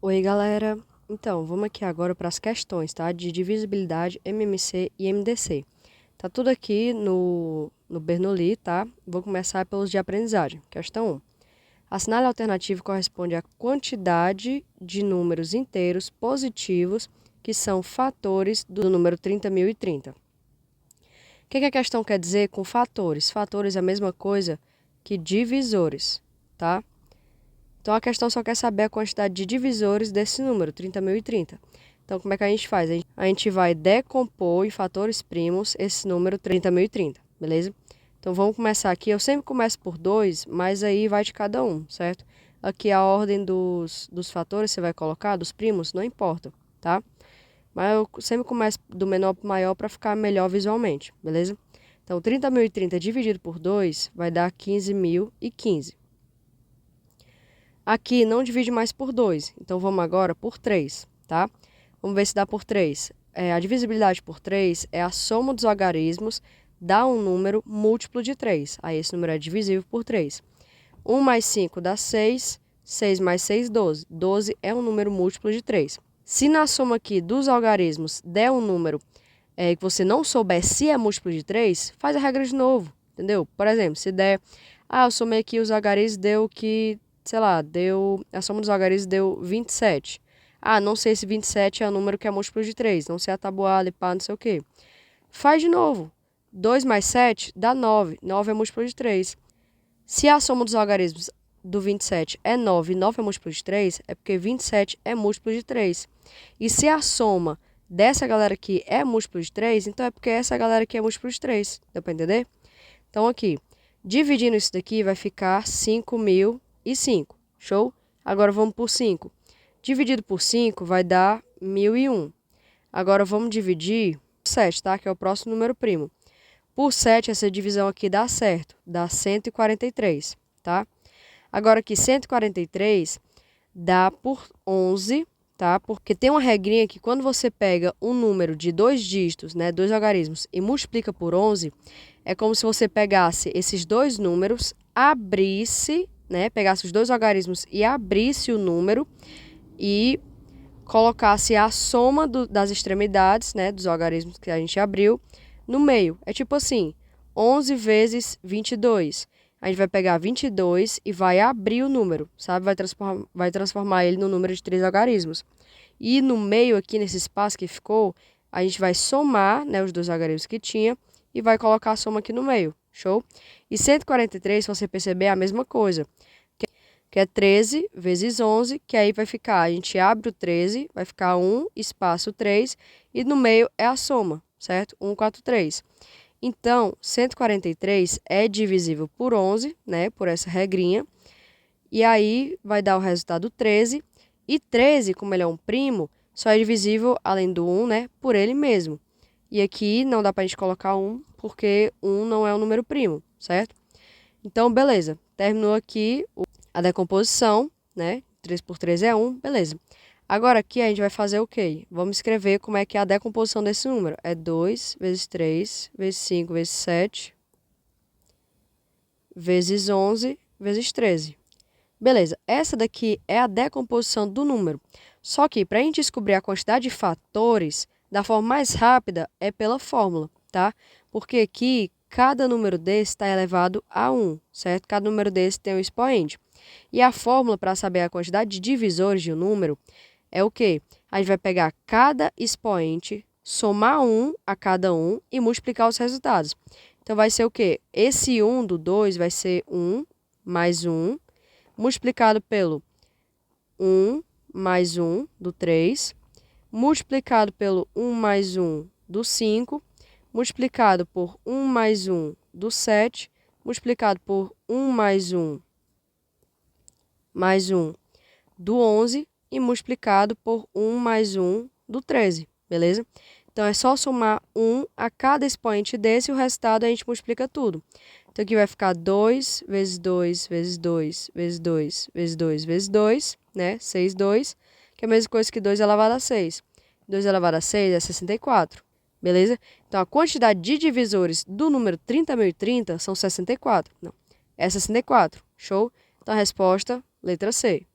Oi, galera! Então, vamos aqui agora para as questões, tá? De divisibilidade, MMC e MDC. Tá tudo aqui no Bernoulli, tá? Vou começar pelos de aprendizagem. Questão 1. Assinale a alternativa que corresponde à quantidade de números inteiros positivos que são fatores do número 30.030. O que a questão quer dizer com fatores? Fatores é a mesma coisa que divisores, tá? Então, a questão só quer saber a quantidade de divisores desse número, 30.030. Então, como é que a gente faz? A gente vai decompor em fatores primos esse número 30.030, beleza? Então, vamos começar aqui. Eu sempre começo por 2, mas aí vai de cada um, certo? Aqui a ordem dos fatores você vai colocar, dos primos, não importa, tá? Mas eu sempre começo do menor para o maior para ficar melhor visualmente, beleza? Então, 30.030 dividido por 2 vai dar 15.015. Aqui não divide mais por 2, então vamos agora por 3, tá? Vamos ver se dá por 3. A divisibilidade por 3 é a soma dos algarismos, dá um número múltiplo de 3. Aí esse número é divisível por 3. 1 mais 5 dá 6, 6 mais 6, 12. 12 é um número múltiplo de 3. Se na soma aqui dos algarismos der um número que você não souber se é múltiplo de 3, faz a regra de novo, entendeu? Por exemplo, se der, eu somei aqui os algarismos, deu que, sei lá, a soma dos algarismos deu 27. Não sei se 27 é o número que é múltiplo de 3, não sei a tabuada e pá, não sei o quê. Faz de novo. 2 mais 7 dá 9. 9 é múltiplo de 3. Se a soma dos algarismos do 27 é 9 e 9 é múltiplo de 3, é porque 27 é múltiplo de 3. E se a soma dessa galera aqui é múltiplo de 3, então é porque essa galera aqui é múltiplo de 3. Deu para entender? Então aqui, dividindo isso daqui vai ficar 5.005. Show? Agora vamos por 5. Dividido por 5 vai dar 1.001. Agora vamos dividir por 7, tá? Que é o próximo número primo. Por 7, essa divisão aqui dá certo. Dá 143, tá? Agora aqui, 143 dá por 11, tá? Porque tem uma regrinha que quando você pega um número de 2 dígitos, né, 2 algarismos, e multiplica por 11, é como se você pegasse esses dois números, abrisse, né, pegasse os dois algarismos e abrisse o número e colocasse a soma das extremidades, né, dos algarismos que a gente abriu, no meio. É tipo assim, 11 vezes 22. A gente vai pegar 22 e vai abrir o número, sabe? Vai transformar ele no número de 3 algarismos. E no meio aqui, nesse espaço que ficou, a gente vai somar, né, os dois algarismos que tinha e vai colocar a soma aqui no meio. Show? E 143, se você perceber, é a mesma coisa. Que é 13 vezes 11, que aí vai ficar, a gente abre o 13, vai ficar 1, espaço 3, e no meio é a soma, certo? 1, 4, 3. Então, 143 é divisível por 11, né, por essa regrinha, e aí vai dar o resultado 13, e 13, como ele é um primo, só é divisível, além do 1, né, por ele mesmo. E aqui não dá pra gente colocar 1, porque 1 não é um número primo, certo? Então, beleza. Terminou aqui a decomposição, né? 3 por 3 é 1, beleza. Agora aqui a gente vai fazer o quê? Vamos escrever como é que é a decomposição desse número. É 2 vezes 3, vezes 5, vezes 7, vezes 11, vezes 13. Beleza, essa daqui é a decomposição do número. Só que para a gente descobrir a quantidade de fatores, da forma mais rápida é pela fórmula, tá? Porque aqui cada número desse está elevado a 1, certo? Cada número desse tem um expoente. E a fórmula para saber a quantidade de divisores de um número é o quê? A gente vai pegar cada expoente, somar 1 a cada um e multiplicar os resultados. Então, vai ser o quê? Esse 1 do 2 vai ser 1 mais 1, multiplicado pelo 1 mais 1 do 3, multiplicado pelo 1 mais 1 do 5, multiplicado por 1 mais 1 do 7, multiplicado por 1 mais 1 do 11 e multiplicado por 1 mais 1 do 13, beleza? Então, é só somar 1 a cada expoente desse e o resultado a gente multiplica tudo. Então, aqui vai ficar 2 vezes 2 vezes 2 vezes 2 vezes 2 vezes 2, né? 6, 2, que é a mesma coisa que 2 elevado a 6. 2 elevado a 6 é 64, beleza? Então, a quantidade de divisores do número 30.030 são 64. Não, é 64, show? Então, a resposta, letra C.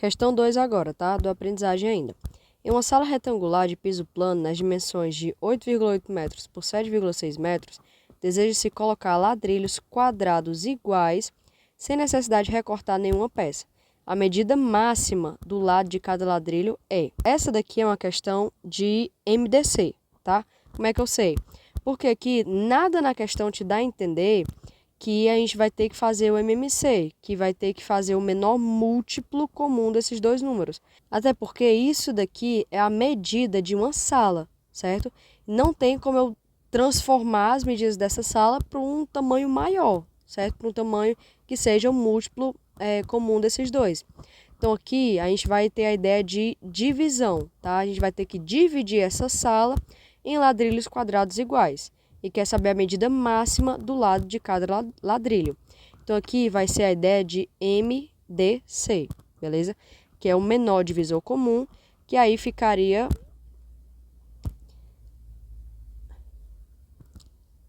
Questão 2 agora, tá? Do aprendizagem ainda. Em uma sala retangular de piso plano nas dimensões de 8,8 metros por 7,6 metros, deseja-se colocar ladrilhos quadrados iguais, sem necessidade de recortar nenhuma peça. A medida máxima do lado de cada ladrilho é... Essa daqui é uma questão de MDC, tá? Como é que eu sei? Porque aqui nada na questão te dá a entender que a gente vai ter que fazer o MMC, que vai ter que fazer o menor múltiplo comum desses dois números. Até porque isso daqui é a medida de uma sala, certo? Não tem como eu transformar as medidas dessa sala para um tamanho maior, certo? Para um tamanho que seja o múltiplo comum desses dois. Então aqui a gente vai ter a ideia de divisão, tá? A gente vai ter que dividir essa sala em ladrilhos quadrados iguais. E quer saber a medida máxima do lado de cada ladrilho. Então aqui vai ser a ideia de MDC, beleza? Que é o menor divisor comum, que aí ficaria...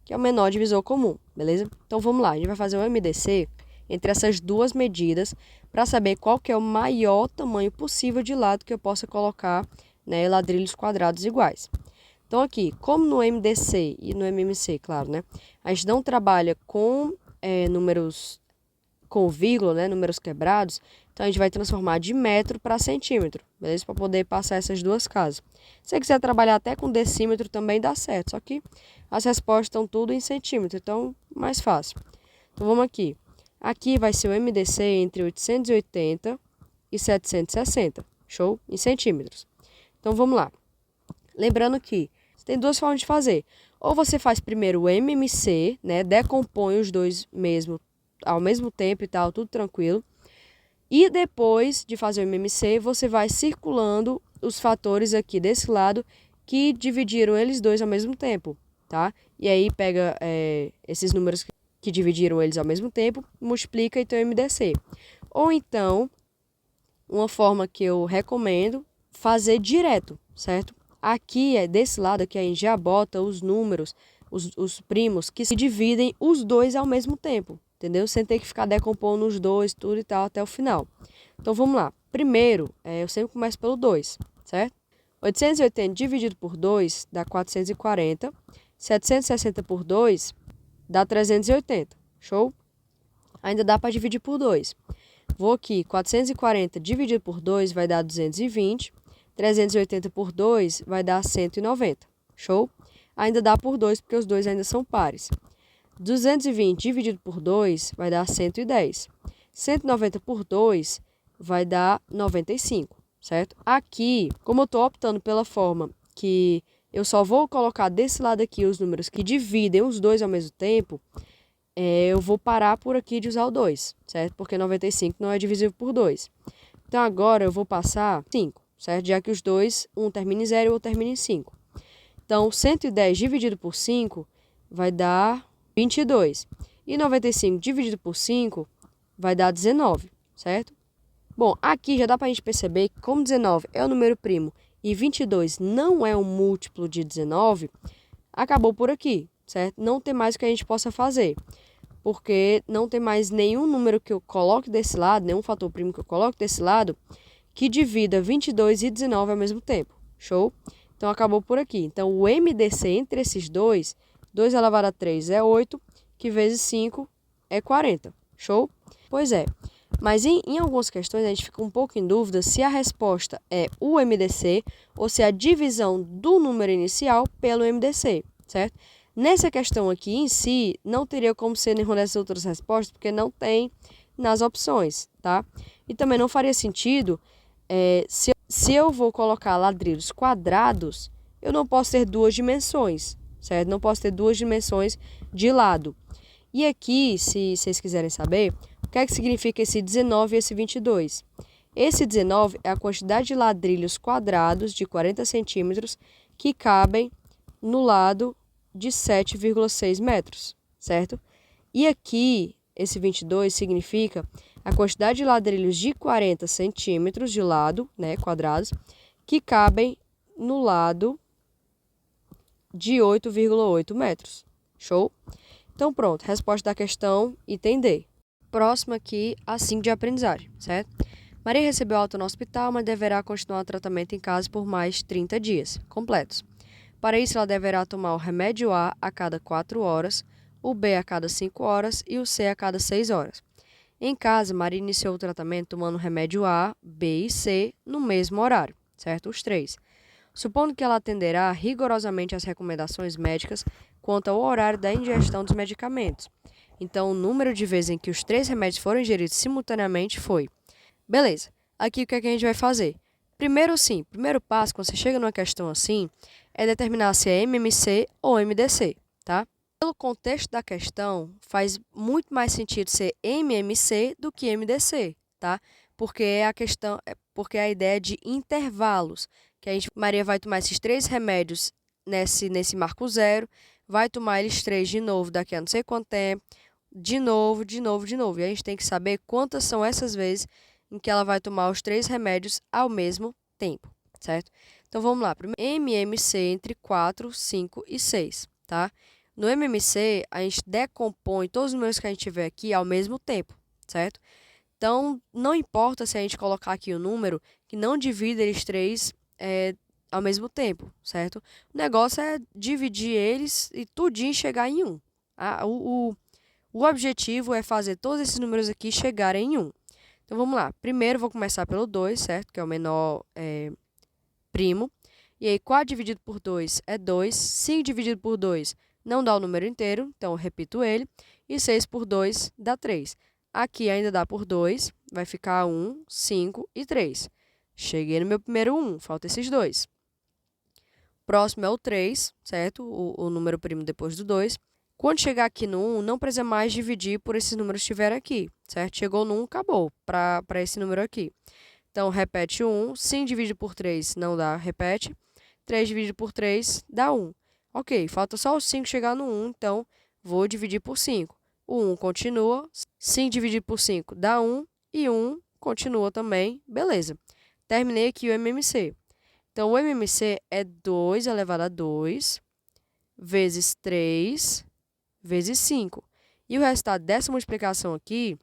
que é o menor divisor comum, beleza? Então vamos lá, a gente vai fazer o MDC entre essas duas medidas para saber qual que é o maior tamanho possível de lado que eu possa colocar, né, ladrilhos quadrados iguais. Então aqui, como no MDC e no MMC, claro, né, a gente não trabalha com números com vírgula, né, números quebrados, então a gente vai transformar de metro para centímetro, beleza? Para poder passar essas duas casas. Se você quiser trabalhar até com decímetro também dá certo, só que as respostas estão tudo em centímetro, então mais fácil. Então vamos aqui. Aqui vai ser o MDC entre 880 e 760, show? Em centímetros. Então vamos lá. Lembrando que você tem duas formas de fazer. Ou você faz primeiro o MMC, né? Decompõe os dois ao mesmo tempo e tal, tudo tranquilo. E depois de fazer o MMC, você vai circulando os fatores aqui desse lado que dividiram eles dois ao mesmo tempo, tá? E aí pega esses números que dividiram eles ao mesmo tempo, multiplica e tem o MDC. Ou então, uma forma que eu recomendo, fazer direto, certo? Aqui, desse lado aqui, a gente já bota os números, os primos, que se dividem os dois ao mesmo tempo, entendeu? Sem ter que ficar decompondo os dois, tudo e tal, até o final. Então, vamos lá. Primeiro, eu sempre começo pelo 2, certo? 880 dividido por 2 dá 440. 760 por 2 dá 380, show? Ainda dá para dividir por 2. Vou aqui, 440 dividido por 2 vai dar 220. 380 por 2 vai dar 190, show? Ainda dá por 2 porque os dois ainda são pares. 220 dividido por 2 vai dar 110. 190 por 2 vai dar 95, certo? Aqui, como eu estou optando pela forma que eu só vou colocar desse lado aqui os números que dividem os dois ao mesmo tempo, eu vou parar por aqui de usar o 2, certo? Porque 95 não é divisível por 2. Então agora eu vou passar 5. Certo? Já que os dois, um termina em 0 e o outro termina em 5. Então, 110 dividido por 5 vai dar 22. E 95 dividido por 5 vai dar 19, certo? Bom, aqui já dá para a gente perceber que como 19 é o número primo e 22 não é um múltiplo de 19, acabou por aqui, certo? Não tem mais o que a gente possa fazer, porque não tem mais nenhum número que eu coloque desse lado, nenhum fator primo que eu coloque desse lado, que divida 22 e 19 ao mesmo tempo, show? Então, acabou por aqui. Então, o MDC entre esses dois, 2 elevado a 3 é 8, que vezes 5 é 40, show? Pois é, mas em algumas questões a gente fica um pouco em dúvida se a resposta é o MDC ou se é a divisão do número inicial pelo MDC, certo? Nessa questão aqui em si, não teria como ser nenhuma dessas outras respostas, porque não tem nas opções, tá? E também não faria sentido... Se eu vou colocar ladrilhos quadrados, eu não posso ter duas dimensões, certo? Não posso ter duas dimensões de lado. E aqui, se vocês quiserem saber, o que é que significa esse 19 e esse 22? Esse 19 é a quantidade de ladrilhos quadrados de 40 centímetros que cabem no lado de 7,6 metros, certo? E aqui, esse 22 significa a quantidade de ladrilhos de 40 centímetros de lado, né, quadrados, que cabem no lado de 8,8 metros. Show? Então, pronto. Resposta da questão, item D. Próximo aqui, a 5 de aprendizagem, certo? Maria recebeu alta no hospital, mas deverá continuar o tratamento em casa por mais 30 dias completos. Para isso, ela deverá tomar o remédio A cada 4 horas, o B a cada 5 horas e o C a cada 6 horas. Em casa, Maria iniciou o tratamento tomando o remédio A, B e C no mesmo horário, certo? Os três. Supondo que ela atenderá rigorosamente às recomendações médicas quanto ao horário da ingestão dos medicamentos. Então, o número de vezes em que os 3 remédios foram ingeridos simultaneamente foi. Beleza, aqui o que é que a gente vai fazer? Primeiro passo, quando você chega numa questão assim, é determinar se é MMC ou MDC, tá? Pelo contexto da questão, faz muito mais sentido ser MMC do que MDC, tá? Porque porque é a ideia de intervalos, que Maria vai tomar esses 3 remédios nesse marco zero, vai tomar eles 3 de novo daqui a não sei quanto tempo, de novo. E a gente tem que saber quantas são essas vezes em que ela vai tomar os 3 remédios ao mesmo tempo, certo? Então vamos lá, primeiro MMC entre 4, 5 e 6, tá? No MMC, a gente decompõe todos os números que a gente vê aqui ao mesmo tempo, certo? Então, não importa se a gente colocar aqui o número que não divida eles 3 ao mesmo tempo, certo? O negócio é dividir eles e tudinho chegar em 1. O objetivo é fazer todos esses números aqui chegarem em 1. Então, vamos lá. Primeiro, vou começar pelo 2, certo? Que é o menor primo. E aí, 4 dividido por 2 é 2. 5 dividido por 2 não dá o número inteiro, então eu repito ele. E 6 por 2 dá 3. Aqui ainda dá por 2, vai ficar 1, 5 e 3. Cheguei no meu primeiro 1, falta esses 2. Próximo é o 3, certo? O número primo depois do 2. Quando chegar aqui no 1, não precisa mais dividir por esses números que estiverem aqui, certo? Chegou no 1, acabou para esse número aqui. Então, repete o 1. 5 dividido por 3 não dá, repete. 3 dividido por 3 dá 1. Ok, falta só o 5 chegar no 1, então vou dividir por 5. O 1 continua, 5 dividido por 5 dá 1 e 1 continua também, beleza. Terminei aqui o MMC. Então, o MMC é 2 elevado a 2 vezes 3 vezes 5. E o resultado dessa multiplicação aqui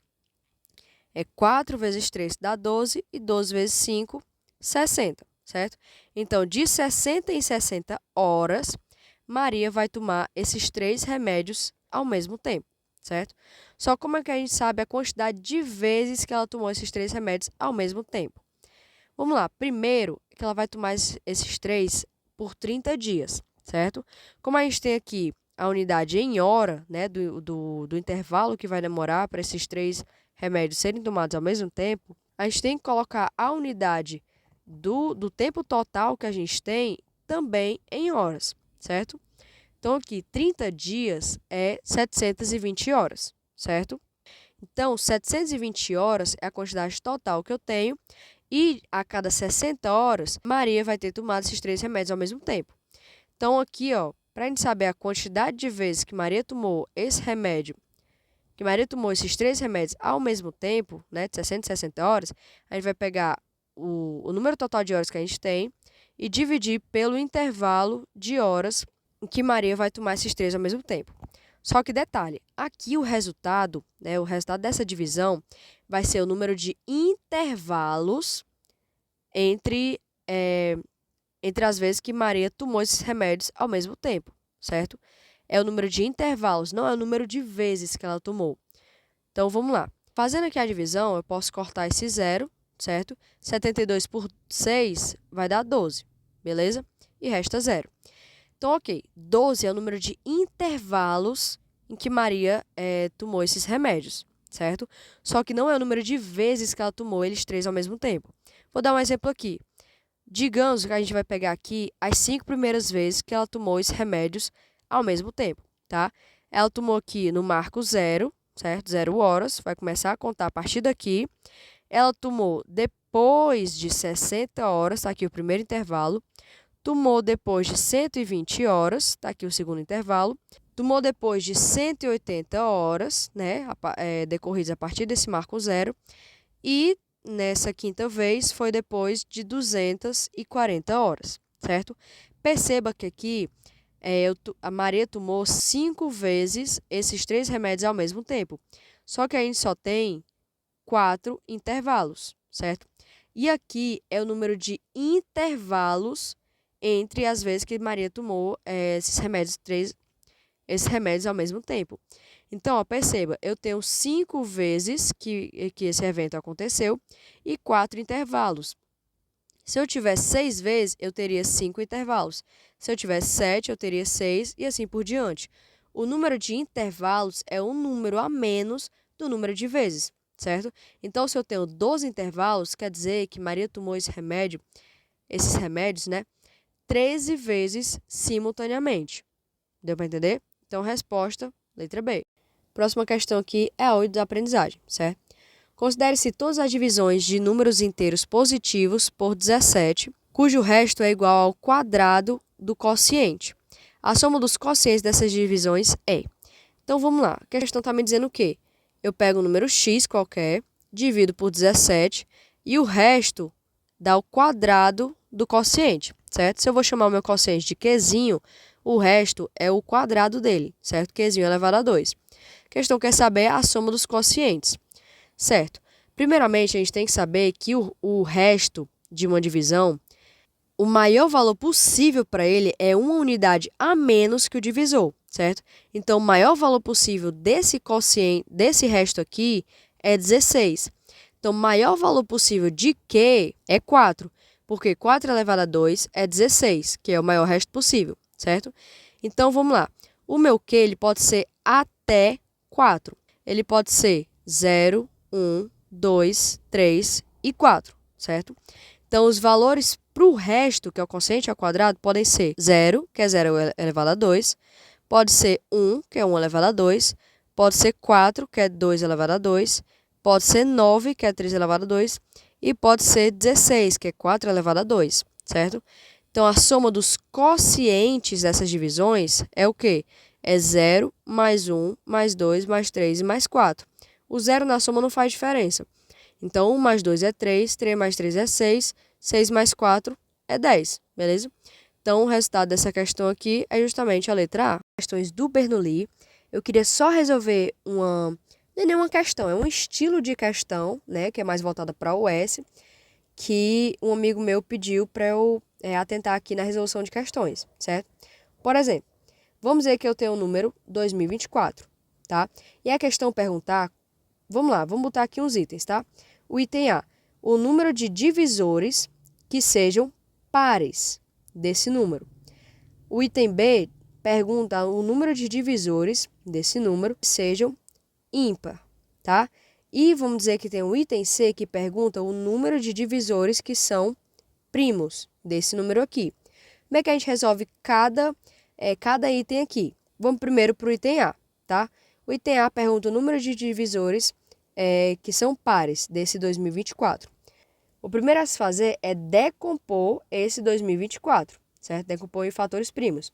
é 4 vezes 3 dá 12 e 12 vezes 5, 60, certo? Então, de 60 em 60 horas, Maria vai tomar esses 3 remédios ao mesmo tempo, certo? Só como é que a gente sabe a quantidade de vezes que ela tomou esses 3 remédios ao mesmo tempo? Vamos lá. Primeiro, que ela vai tomar esses 3 por 30 dias, certo? Como a gente tem aqui a unidade em hora, né, do intervalo que vai demorar para esses 3 remédios serem tomados ao mesmo tempo, a gente tem que colocar a unidade do tempo total que a gente tem também em horas, certo? Então, aqui, 30 dias é 720 horas, certo? Então, 720 horas é a quantidade total que eu tenho e a cada 60 horas, Maria vai ter tomado esses 3 remédios ao mesmo tempo. Então, aqui, ó, para a gente saber a quantidade de vezes que Maria tomou esse remédio, que Maria tomou esses 3 remédios ao mesmo tempo, né, de 60 em 60 horas, a gente vai pegar o número total de horas que a gente tem e dividir pelo intervalo de horas em que Maria vai tomar esses 3 ao mesmo tempo. Só que detalhe, aqui o resultado, né, o resultado dessa divisão vai ser o número de intervalos entre as vezes que Maria tomou esses remédios ao mesmo tempo, certo? É o número de intervalos, não é o número de vezes que ela tomou. Então, vamos lá. Fazendo aqui a divisão, eu posso cortar esse 0, certo? 72 por 6 vai dar 12, beleza? E resta 0. Então, ok, 12 é o número de intervalos em que Maria tomou esses remédios, certo? Só que não é o número de vezes que ela tomou eles 3 ao mesmo tempo. Vou dar um exemplo aqui. Digamos que a gente vai pegar aqui as 5 primeiras vezes que ela tomou esses remédios ao mesmo tempo, tá? Ela tomou aqui no marco 0, certo? 0 horas, vai começar a contar a partir daqui. Ela tomou depois de 60 horas, tá aqui o primeiro intervalo. Tomou depois de 120 horas, tá aqui o segundo intervalo. Tomou depois de 180 horas, né, decorridas a partir desse marco 0. E nessa quinta vez foi depois de 240 horas, certo? Perceba que aqui a Maria tomou 5 vezes esses 3 remédios ao mesmo tempo. Só que a gente só tem 4 intervalos, certo? E aqui é o número de intervalos entre as vezes que Maria tomou esses remédios ao mesmo tempo. Então, ó, perceba, eu tenho 5 vezes que esse evento aconteceu e 4 intervalos. Se eu tivesse 6 vezes, eu teria 5 intervalos. Se eu tivesse 7, eu teria 6 e assim por diante. O número de intervalos é um número a menos do número de vezes, certo? Então, se eu tenho 12 intervalos, quer dizer que Maria tomou esses remédios, né, 13 vezes simultaneamente. Deu para entender? Então, resposta, letra B. Próxima questão aqui é a 8 da aprendizagem, certo? Considere-se todas as divisões de números inteiros positivos por 17, cujo resto é igual ao quadrado do quociente. A soma dos quocientes dessas divisões é. Então, vamos lá. A questão está me dizendo o quê? Eu pego um número x qualquer, divido por 17 e o resto dá o quadrado do quociente, certo? Se eu vou chamar o meu quociente de Qzinho, o resto é o quadrado dele, certo? Qzinho elevado a 2. A questão quer saber a soma dos quocientes. Certo. Primeiramente, a gente tem que saber que o resto de uma divisão, o maior valor possível para ele é uma unidade a menos que o divisor, certo? Então, o maior valor possível desse quociente, desse resto aqui, é 16. Então, o maior valor possível de Q é 4, porque 4 elevado a 2 é 16, que é o maior resto possível, certo? Então, vamos lá. O meu Q ele pode ser até 4. Ele pode ser 0, 1, 2, 3 e 4, certo? Então, os valores para o resto, que é o quociente ao quadrado, podem ser 0, que é 0 elevado a 2, pode ser 1, que é 1 elevado a 2, pode ser 4, que é 2 elevado a 2, pode ser 9, que é 3 elevado a 2, e pode ser 16, que é 4 elevado a 2, certo? Então, a soma dos quocientes dessas divisões é o quê? É 0, mais 1, mais 2, mais 3 e mais 4. O 0 na soma não faz diferença. Então, 1 mais 2 é 3, 3 mais 3 é 6, 6 mais 4 é 10, beleza? Então, o resultado dessa questão aqui é justamente a letra A. Questões do Bernoulli. Eu queria só resolver não é nenhuma questão, é um estilo de questão, né, que é mais voltada para o S, que um amigo meu pediu para eu atentar aqui na resolução de questões, certo? Por exemplo, vamos dizer que eu tenho o número 2024, tá? E a questão perguntar. Vamos lá, vamos botar aqui uns itens, tá? O item A, o número de divisores que sejam pares desse número. O item B pergunta o número de divisores desse número que sejam ímpar, tá? E vamos dizer que tem o item C que pergunta o número de divisores que são primos desse número aqui. Como é que a gente resolve cada item aqui? Vamos primeiro para o item A, tá? O item A pergunta o número de divisores que são pares desse 2024. O primeiro a se fazer é decompor esse 2024, certo? Decompor em fatores primos.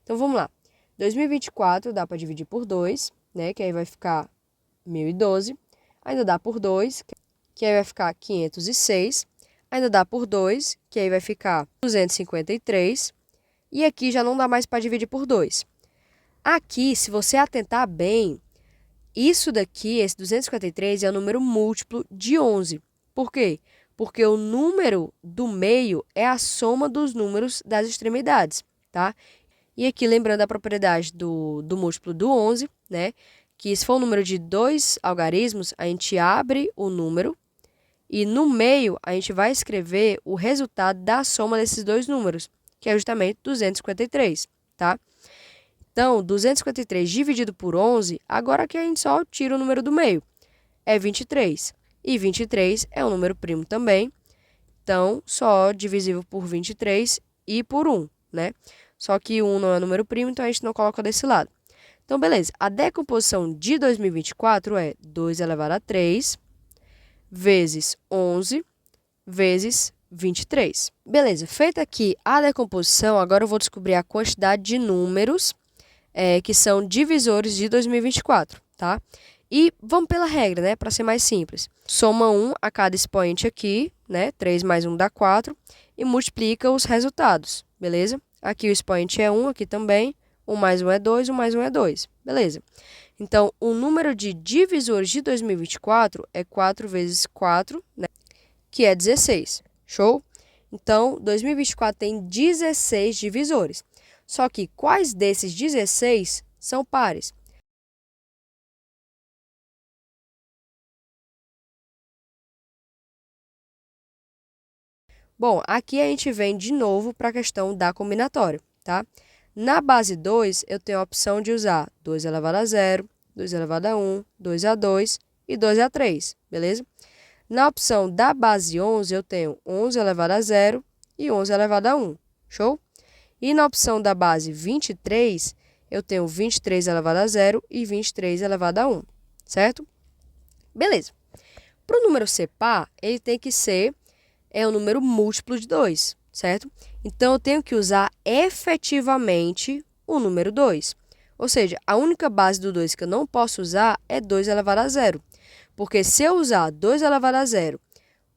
Então, vamos lá. 2024 dá para dividir por 2, né? Que aí vai ficar 1012. Ainda dá por 2, que aí vai ficar 506. Ainda dá por 2, que aí vai ficar 253. E aqui já não dá mais para dividir por 2. Aqui, se você atentar bem, isso daqui, esse 253, é o número múltiplo de 11. Por quê? Porque o número do meio é a soma dos números das extremidades, tá? E aqui, lembrando a propriedade do múltiplo do 11, né? Que se for um número de 2 algarismos, a gente abre o número e no meio a gente vai escrever o resultado da soma desses dois números, que é justamente 253, tá? Então, 253 dividido por 11, agora que a gente só tira o número do meio, é 23. E 23 é um número primo também, então só divisível por 23 e por 1, né? Só que 1 não é número primo, então a gente não coloca desse lado. Então, beleza. A decomposição de 2024 é 2 elevado a 3 vezes 11 vezes 23. Beleza. Feita aqui a decomposição, agora eu vou descobrir a quantidade de números que são divisores de 2024, tá? E vamos pela regra, né? Para ser mais simples. Soma 1 a cada expoente aqui, né? 3 mais 1 dá 4. E multiplica os resultados, beleza? Aqui o expoente é 1, aqui também. 1 mais 1 é 2, 1 mais 1 é 2. Beleza. Então, o número de divisores de 2024 é 4 vezes 4, né? que é 16. Show? Então, 2024 tem 16 divisores. Só que quais desses 16 são pares? Bom, aqui a gente vem de novo para a questão da combinatória, tá? Na base 2, eu tenho a opção de usar 2 elevado a 0, 2 elevado a 1, 2 a 2 e 2 a 3, beleza? Na opção da base 11, eu tenho 11 elevado a 0 e 11 elevado a 1, show? E na opção da base 23, eu tenho 23 elevado a 0 e 23 elevado a 1, certo? Beleza. Para o número ser par, ele tem que ser um número múltiplo de 2, certo? Então, eu tenho que usar efetivamente o número 2. Ou seja, a única base do 2 que eu não posso usar é 2 elevado a 0. Porque se eu usar 2 elevado a 0,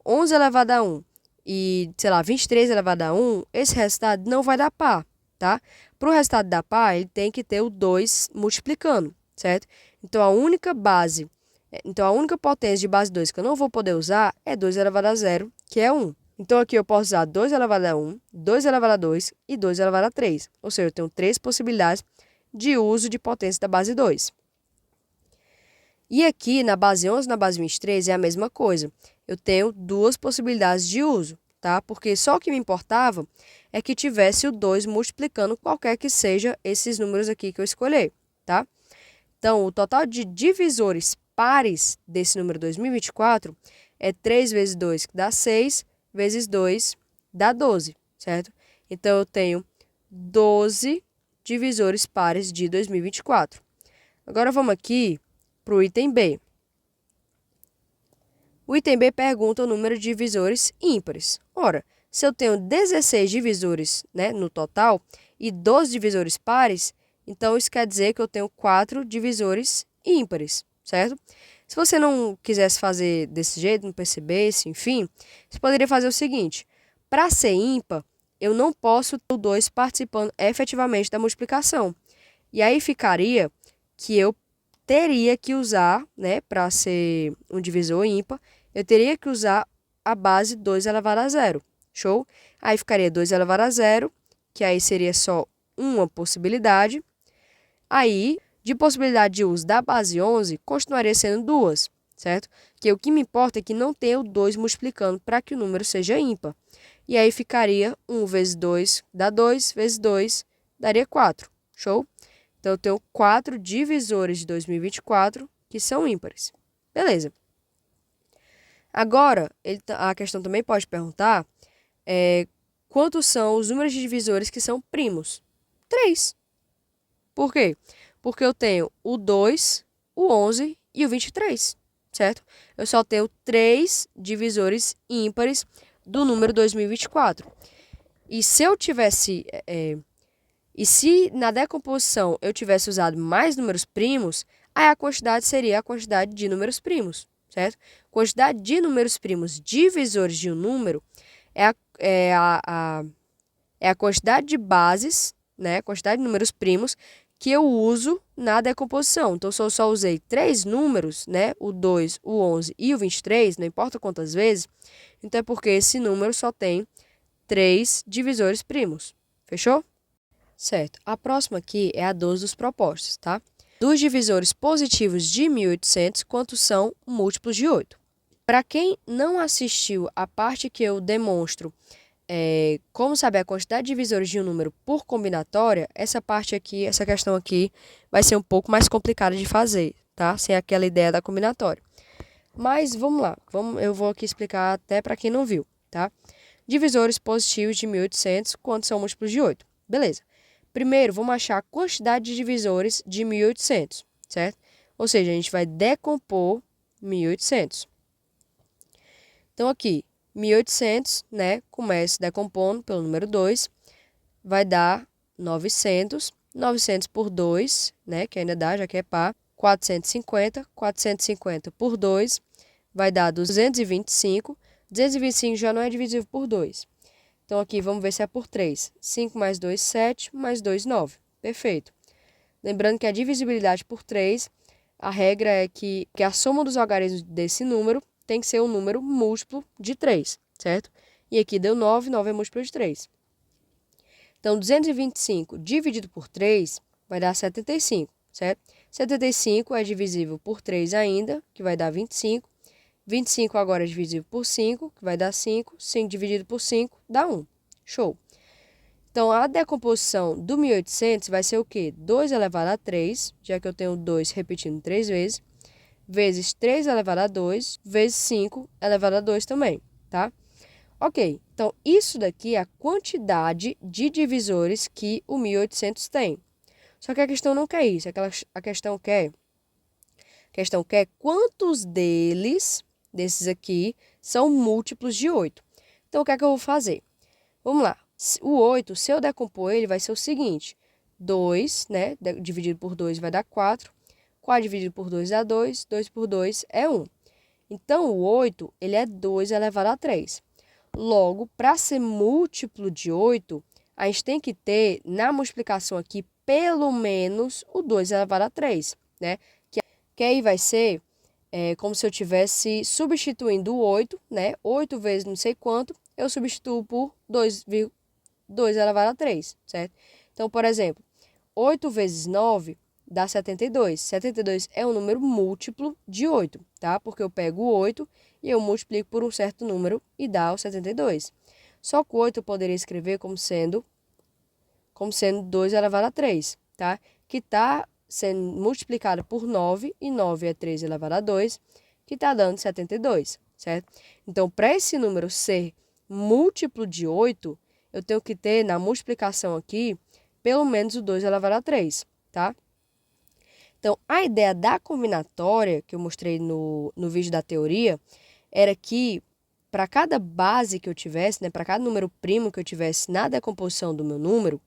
11 elevado a 1 e, sei lá, 23 elevado a 1, esse resultado não vai dar par, tá? Para o resultado dar par, ele tem que ter o 2 multiplicando, certo? Então, a única potência de base 2 que eu não vou poder usar é 2 elevado a 0, que é 1. Então, aqui eu posso usar 2 elevado a 1, 2 elevado a 2 e 2 elevado a 3. Ou seja, eu tenho 3 possibilidades de uso de potência da base 2. E aqui, na base 11 e na base 23, é a mesma coisa. Eu tenho 2 possibilidades de uso, tá? Porque só o que me importava é que tivesse o 2 multiplicando qualquer que seja esses números aqui que eu escolher, tá? Então, o total de divisores pares desse número 2024 é 3 vezes 2, que dá 6, vezes 2, dá 12, certo? Então, eu tenho 12 divisores pares de 2024. Agora, vamos aqui para o item B. O item B pergunta o número de divisores ímpares. Ora, se eu tenho 16 divisores, né, no total e 12 divisores pares, então isso quer dizer que eu tenho 4 divisores ímpares, certo? Se você não quisesse fazer desse jeito, não percebesse, enfim, você poderia fazer o seguinte: para ser ímpar, eu não posso ter o 2 participando efetivamente da multiplicação. E aí ficaria que eu teria que usar, né, para ser um divisor ímpar, eu teria que usar a base 2 elevado a 0. Show? Aí ficaria 2 elevado a 0, que aí seria só uma possibilidade. Aí, de possibilidade de uso da base 11, continuaria sendo 2, certo? Que o que me importa é que não tenha o 2 multiplicando para que o número seja ímpar. E aí ficaria 1 vezes 2 dá 2, vezes 2 daria 4. Show? Então, eu tenho 4 divisores de 2024 que são ímpares. Beleza. Agora, a questão também pode perguntar quantos são os números de divisores que são primos? 3. Por quê? Porque eu tenho o 2, o 11 e o 23, certo? Eu só tenho 3 divisores ímpares do número 2024. E se eu tivesse... E se na decomposição eu tivesse usado mais números primos, aí a quantidade seria a quantidade de números primos, certo? Quantidade de números primos divisores de um número é a quantidade de bases, né? Quantidade de números primos que eu uso na decomposição. Então, se eu só usei 3 números, né? O 2, o 11 e o 23, não importa quantas vezes, então é porque esse número só tem 3 divisores primos. Fechou? Certo. A próxima aqui é a 12 dos propostos, tá? Dos divisores positivos de 1800, quantos são múltiplos de 8? Para quem não assistiu a parte que eu demonstro como saber a quantidade de divisores de um número por combinatória, essa parte aqui, essa questão aqui, vai ser um pouco mais complicada de fazer, tá? Sem aquela ideia da combinatória. Mas vamos lá, eu vou aqui explicar até para quem não viu, tá? Divisores positivos de 1800, quantos são múltiplos de 8? Beleza. Primeiro, vamos achar a quantidade de divisores de 1800, certo? Ou seja, a gente vai decompor 1800. Então, aqui, 1800, né, começa decompondo pelo número 2, vai dar 900. 900 por 2, né, que ainda dá, já que é par, 450. 450 por 2 vai dar 225. 225 já não é divisível por 2. Então, aqui, vamos ver se é por 3. 5 mais 2, 7, mais 2, 9. Perfeito. Lembrando que a divisibilidade por 3, a regra é que a soma dos algarismos desse número tem que ser um número múltiplo de 3, certo? E aqui deu 9, 9 é múltiplo de 3. Então, 225 dividido por 3 vai dar 75, certo? 75 é divisível por 3 ainda, que vai dar 25. 25 agora é divisível por 5, que vai dar 5. 5 dividido por 5 dá 1. Show! Então, a decomposição do 1800 vai ser o quê? 2 elevado a 3, já que eu tenho 2 repetindo 3 vezes, vezes 3 elevado a 2, vezes 5 elevado a 2 também, tá? Ok, então isso daqui é a quantidade de divisores que o 1800 tem. Só que a questão não quer isso, a questão quer quantos desses aqui, são múltiplos de 8. Então, o que é que eu vou fazer? Vamos lá. O 8, se eu decompor ele, vai ser o seguinte. 2, né, dividido por 2 vai dar 4. 4 dividido por 2 dá 2. 2 por 2 é 1. Então, o 8, ele é 2 elevado a 3. Logo, para ser múltiplo de 8, a gente tem que ter, na multiplicação aqui, pelo menos o 2 elevado a 3, né? Que aí vai ser como se eu estivesse substituindo o 8, né? 8 vezes não sei quanto, eu substituo por 2 elevado a 3, certo? Então, por exemplo, 8 vezes 9 dá 72. 72 é um número múltiplo de 8, tá? Porque eu pego o 8 e eu multiplico por um certo número e dá o 72. Só que o 8 eu poderia escrever como sendo 2 elevado a 3, tá? Que está sendo multiplicado por 9, e 9 é 3 elevado a 2, que está dando 72, certo? Então, para esse número ser múltiplo de 8, eu tenho que ter na multiplicação aqui, pelo menos o 2 elevado a 3, tá? Então, a ideia da combinatória, que eu mostrei no vídeo da teoria, era que para cada base que eu tivesse, né, para cada número primo que eu tivesse na decomposição do meu número,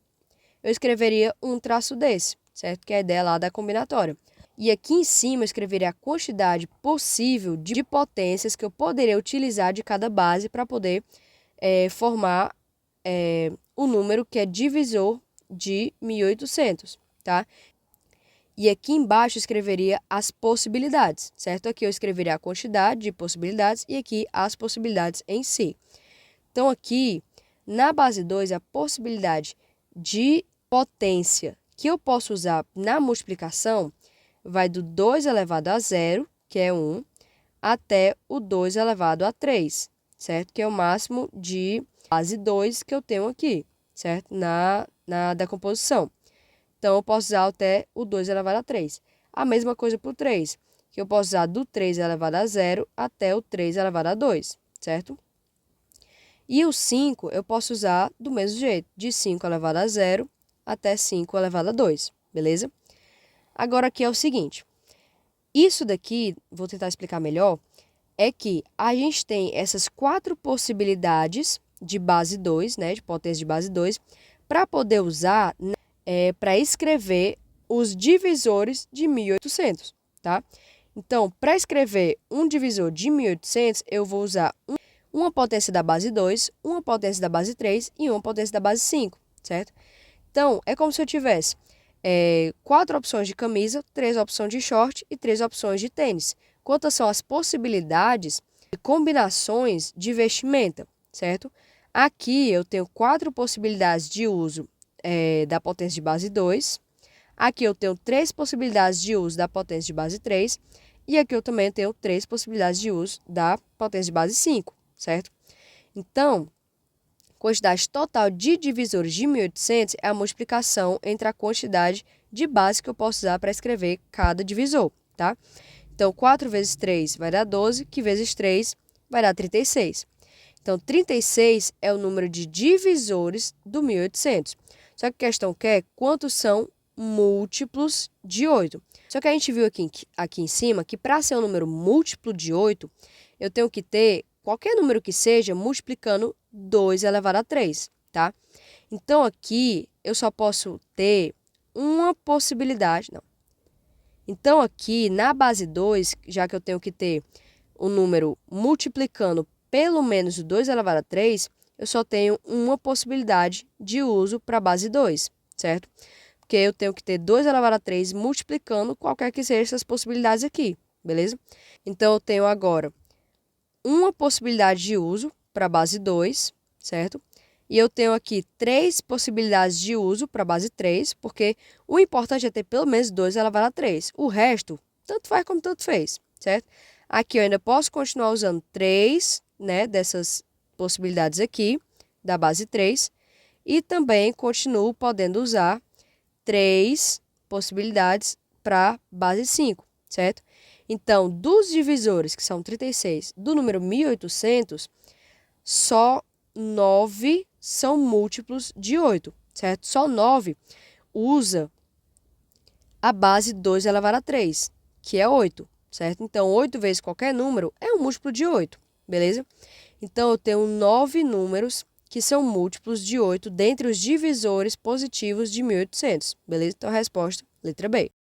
eu escreveria um traço desse, certo? Que é a ideia lá da combinatória. E aqui em cima eu escreveria a quantidade possível de potências que eu poderia utilizar de cada base para poder formar o número que é divisor de 1800, tá? E aqui embaixo eu escreveria as possibilidades, certo? Aqui eu escreveria a quantidade de possibilidades e aqui as possibilidades em si. Então, aqui, na base 2, a possibilidade de potência que eu posso usar na multiplicação vai do 2 elevado a 0, que é 1, até o 2 elevado a 3, certo? Que é o máximo de base 2 que eu tenho aqui, certo? Na decomposição. Então, eu posso usar até o 2 elevado a 3. A mesma coisa para o 3, que eu posso usar do 3 elevado a 0 até o 3 elevado a 2, certo? E o 5 eu posso usar do mesmo jeito, de 5 elevado a 0 até 5 elevado a 2, beleza? Agora aqui é o seguinte, isso daqui, vou tentar explicar melhor, é que a gente tem essas 4 possibilidades de base 2, né, de potência de base 2, para poder usar para escrever os divisores de 1800, tá? Então, para escrever um divisor de 1800, eu vou usar uma potência da base 2, uma potência da base 3 e uma potência da base 5, certo? Então, é como se eu tivesse 4 opções de camisa, 3 opções de short e 3 opções de tênis. Quantas são as possibilidades de combinações de vestimenta, certo? Aqui eu tenho 4 possibilidades de uso da potência de base 2. Aqui eu tenho 3 possibilidades de uso da potência de base 3. E aqui eu também tenho 3 possibilidades de uso da potência de base 5, certo? Então, quantidade total de divisores de 1800 é a multiplicação entre a quantidade de bases que eu posso usar para escrever cada divisor, tá? Então, 4 vezes 3 vai dar 12, que vezes 3 vai dar 36. Então, 36 é o número de divisores do 1800. Só que a questão é quantos são múltiplos de 8. Só que a gente viu aqui em cima que para ser um número múltiplo de 8, eu tenho que ter qualquer número que seja multiplicando 2 elevado a 3, tá? Então, aqui eu só posso ter uma possibilidade, não. Então, aqui na base 2, já que eu tenho que ter um número multiplicando pelo menos o 2 elevado a 3, eu só tenho uma possibilidade de uso para a base 2, certo? Porque eu tenho que ter 2 elevado a 3 multiplicando qualquer que seja essas possibilidades aqui, beleza? Então, eu tenho agora uma possibilidade de uso para a base 2, certo? E eu tenho aqui 3 possibilidades de uso para a base 3, porque o importante é ter pelo menos 2 elevado a 3. O resto, tanto faz como tanto fez, certo? Aqui eu ainda posso continuar usando 3, né, dessas possibilidades aqui, da base 3, e também continuo podendo usar 3 possibilidades para base 5, certo? Então, dos divisores, que são 36, do número 1800, só 9 são múltiplos de 8, certo? Só 9 usa a base 2 elevado a 3, que é 8, certo? Então, 8 vezes qualquer número é um múltiplo de 8, beleza? Então, eu tenho 9 números que são múltiplos de 8 dentre os divisores positivos de 1800, beleza? Então, a resposta, letra B.